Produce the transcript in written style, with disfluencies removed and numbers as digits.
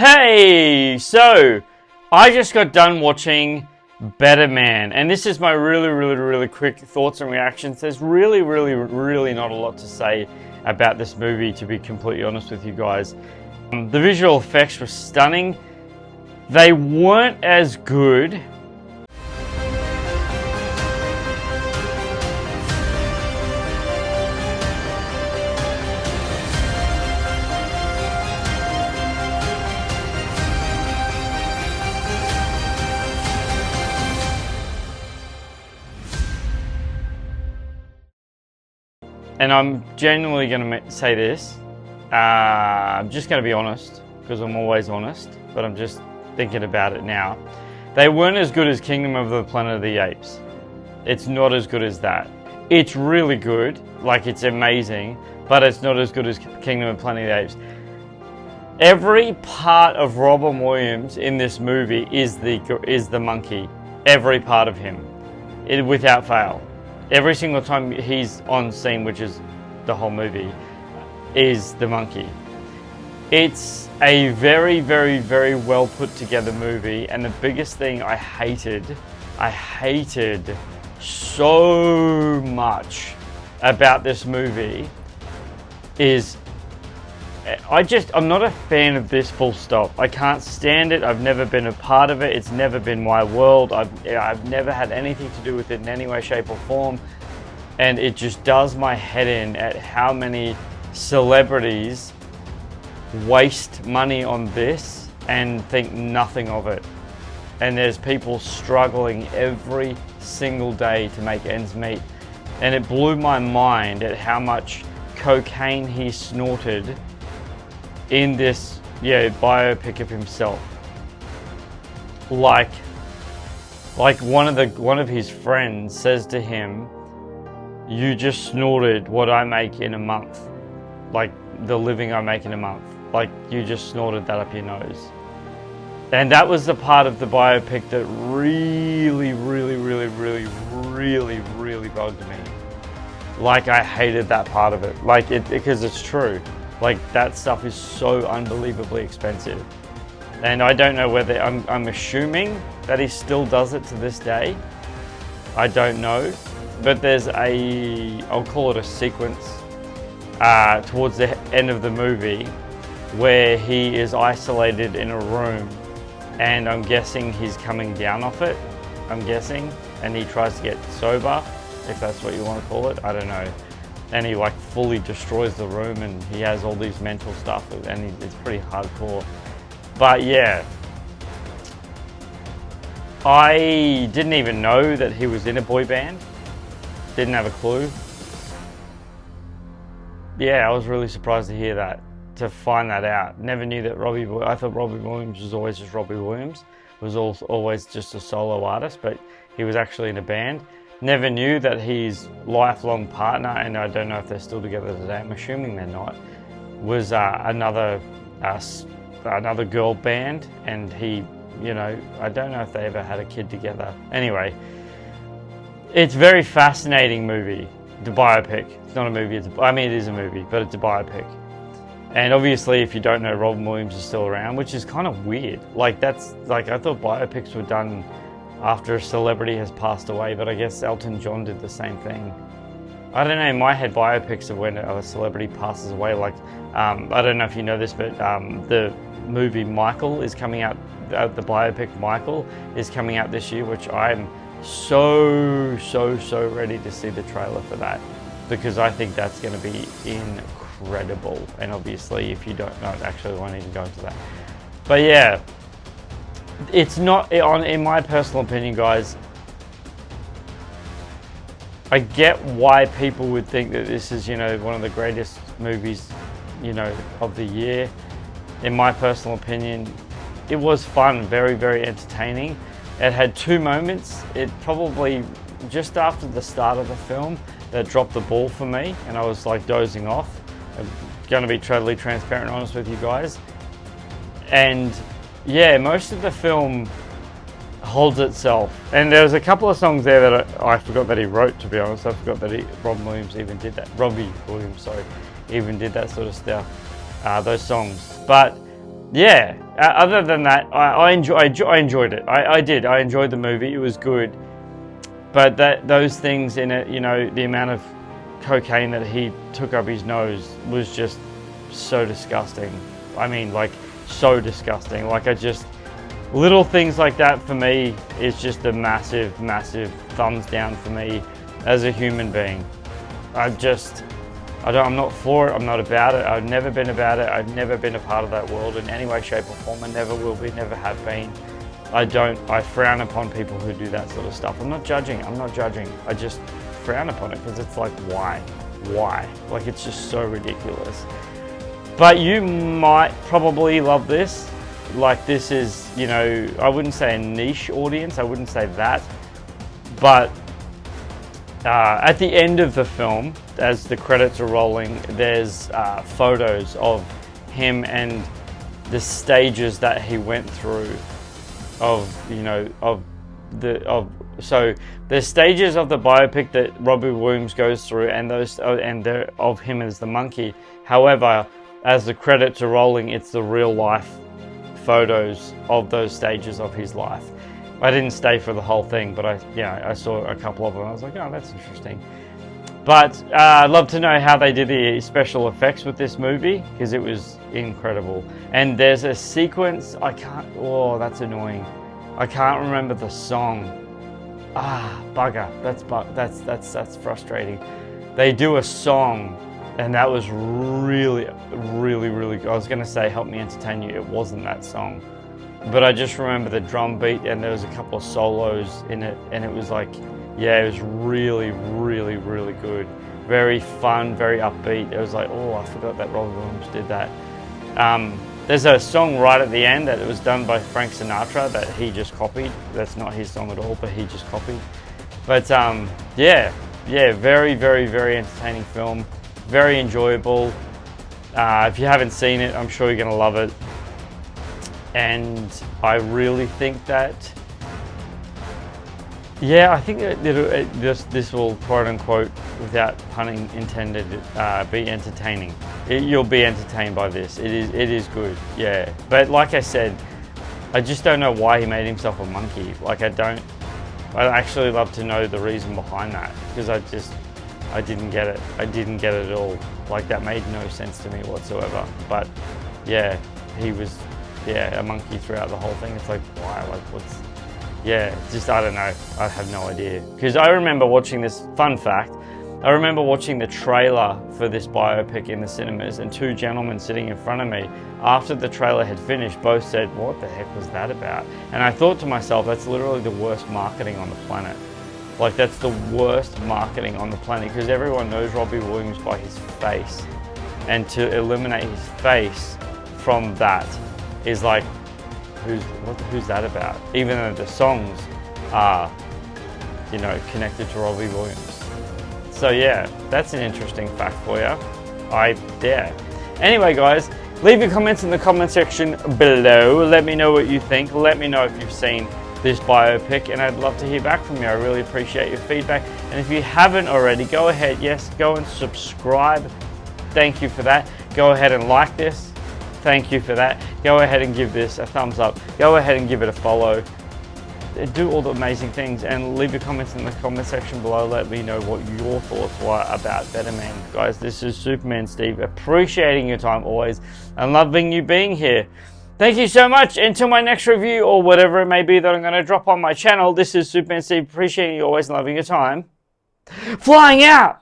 Hey, so I just got done watching Better Man, and this is my really quick thoughts and reactions. There's really not a lot to say about this movie, to be completely honest with you guys. The visual effects were stunning. They weren't as good . And I'm genuinely going to say this. I'm just going to be honest, because I'm always honest, but I'm just thinking about it now. They weren't as good as Kingdom of the Planet of the Apes. It's not as good as that. It's really good, like it's amazing, but it's not as good as Kingdom of the Planet of the Apes. Every part of Robin Williams in this movie is the monkey. Every part of him, without fail. Every single time he's on scene, which is the whole movie, is the monkey. It's a very well put together movie, and the biggest thing I hated so much about this movie is I'm not a fan of this, full stop. I can't stand it. I've never been a part of it. It's never been my world. I've never had anything to do with it in any way, shape or form. And it just does my head in at how many celebrities waste money on this and think nothing of it. And there's people struggling every single day to make ends meet. And it blew my mind at how much cocaine he snorted in this biopic of himself. Like one of his friends says to him, "You just snorted what I make in a month, like the living I make in a month. Like you just snorted that up your nose." And that was the part of the biopic that really bugged me. Like I hated that part of it, because it's true. Like that stuff is so unbelievably expensive. And I don't know whether, I'm assuming that he still does it to this day. I don't know. But there's I'll call it a sequence towards the end of the movie where he is isolated in a room, and I'm guessing he's coming down off it, and he tries to get sober, if that's what you want to call it, I don't know. And he fully destroys the room, and he has all these mental stuff, and it's pretty hardcore. But yeah, I didn't even know that he was in a boy band. Didn't have a clue. Yeah, I was really surprised to hear that, to find that out. Never knew that I thought Robbie Williams was always just Robbie Williams, was always just a solo artist, but he was actually in a band. Never knew that his lifelong partner, and I don't know if they're still together today, I'm assuming they're not, was another girl band, and he, I don't know if they ever had a kid together. Anyway, it's a very fascinating movie, the biopic. It's not a movie, it is a movie, but it's a biopic. And obviously, if you don't know, Robin Williams is still around, which is kind of weird. I thought biopics were done after a celebrity has passed away, but I guess Elton John did the same thing. I don't know, in my head, biopics are when a celebrity passes away. I don't know if you know this, but the movie Michael is coming out, the biopic Michael is coming out this year, which I'm so ready to see the trailer for that, because I think that's going to be incredible. And obviously, if you don't know, actually I won't even go into that. But yeah, it's not, in my personal opinion, guys, I get why people would think that this is, one of the greatest movies, of the year. In my personal opinion, it was fun, very entertaining. It had two moments. It probably, just after the start of the film, that dropped the ball for me, and I was dozing off. I'm going to be totally transparent and honest with you guys. And yeah, most of the film holds itself. And there was a couple of songs there that I forgot that he wrote, to be honest. I forgot that Robbie Williams even did that. Robbie Williams, sorry, even did that sort of stuff, those songs. But yeah, other than that, I enjoyed it. I did. I enjoyed the movie. It was good. But those things in it, you know, the amount of cocaine that he took up his nose was just so disgusting. I mean, like, so disgusting. Like, little things like that for me is just a massive, massive thumbs down for me as a human being. I'm not for it. I'm not about it. I've never been about it. I've never been a part of that world in any way, shape or form. I never will be, never have been. I frown upon people who do that sort of stuff. I'm not judging. I just frown upon it because it's like, why? Like, it's just so ridiculous. But you might probably love this. Like, this is, you know, I wouldn't say a niche audience. I wouldn't say that. But at the end of the film, as the credits are rolling, there's photos of him and the stages that he went through so there's stages of the biopic that Robbie Williams goes through, and they're of him as the monkey. However, as the credits are rolling, it's the real life photos of those stages of his life. I didn't stay for the whole thing, but I saw a couple of them. I was like, oh, that's interesting. But I'd love to know how they did the special effects with this movie, because it was incredible. And there's a sequence, that's annoying. I can't remember the song. Bugger. That's frustrating. They do a song, and that was really, really, really good. I was going to say Help Me Entertain You. It wasn't that song. But I just remember the drum beat, and there was a couple of solos in it, and it was like, yeah, it was really, really, really good. Very fun, very upbeat. It was like, oh, I forgot that Robbie Williams did that. There's a song right at the end that was done by Frank Sinatra that he just copied. That's not his song at all, but he just copied. But yeah, very, very, very entertaining film. Very enjoyable. If you haven't seen it, I'm sure you're going to love it. And I really think that, I think this will, quote unquote, without punning intended, be entertaining. You'll be entertained by this. It is good, yeah. But like I said, I just don't know why he made himself a monkey. Like, I'd actually love to know the reason behind that, because I didn't get it. I didn't get it at all. Like, that made no sense to me whatsoever. But yeah, he was a monkey throughout the whole thing. It's like, why? Like, I don't know. I have no idea. Because I remember watching this, fun fact, I remember watching the trailer for this biopic in the cinemas, and two gentlemen sitting in front of me, after the trailer had finished, both said, what the heck was that about? And I thought to myself, that's literally the worst marketing on the planet. Like, that's the worst marketing on the planet, because everyone knows Robbie Williams by his face. And to eliminate his face from that is like, who's that about? Even though the songs are, connected to Robbie Williams. So yeah, that's an interesting fact for you. Anyway, guys, leave your comments in the comment section below. Let me know what you think. Let me know if you've seen this biopic, and I'd love to hear back from you. I really appreciate your feedback. And if you haven't already, go ahead, go and subscribe. Thank you for that. Go ahead and like this. Thank you for that. Go ahead and give this a thumbs up. Go ahead and give it a follow. Do all the amazing things, and leave your comments in the comment section below. Let me know what your thoughts were about Better Man. Guys, this is Superman Steve, appreciating your time always and loving you being here. Thank you so much. Until my next review, or whatever it may be that I'm going to drop on my channel, this is Superman Steve, appreciating you always and loving your time. Flying out!